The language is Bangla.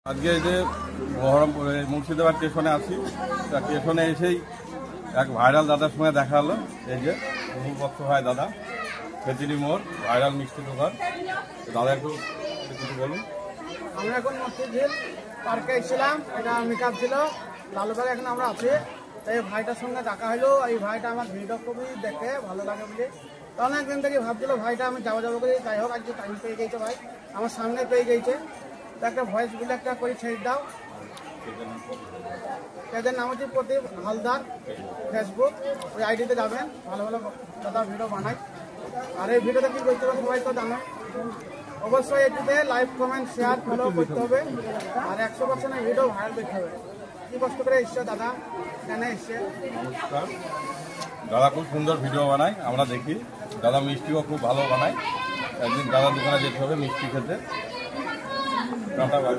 আজকে এই যে বহরমপুরে মুর্শিদাবাদ স্টেশনে আছি, স্টেশনে এসেই এক ভাইরাল দাদার সঙ্গে দেখা হলো। এই যে বহুপক্ষ হয় দাদা, খেতিনি মোড় ভাইরাল মিষ্টি দোকান। দাদা একটু কিছু বলুন। আমরা এখন মসজিদ পার্কে এসেছিলাম, এটা মেকআপ ছিল লালবাগে, এখন আমরা আছি। এই ভাইটার সঙ্গে দেখা হলো। এই ভাইটা আমার ভিডিও খুবই দেখে ভালো লাগে বলে তখন একদিন থেকে ভাবছিল ভাইটা আমি যাবো করে, যাই হোক আজকে টাইম পেয়ে গেছে, ভাই আমার সামনে পেয়ে গেছে। তো একটা ভয়েস বলে একটা করে ছেড়ে দাও। এদের নাম হচ্ছে প্রদীপ হালদার, ফেসবুক, ওই আইডিতে যাবেন। ভালো ভালো দাদা ভিডিও বানায়। আর এই ভিডিওটা কি করতে হবে সবাই তো জানো, অবশ্যই এটিতে লাইক কমেন্ট শেয়ার ফলো করতে হবে। আর 100% ভিডিও ভাইরাল করতে হবে। কি কষ্ট করে এসছে দাদা, কেন এসছে? নমস্কার। দাদা খুব সুন্দর ভিডিও বানায়, আমরা দেখি। দাদা মিষ্টিও খুব ভালো বানায়। একদিন দাদার দোকানে যেতে হবে মিষ্টি খেতে। Tata bye.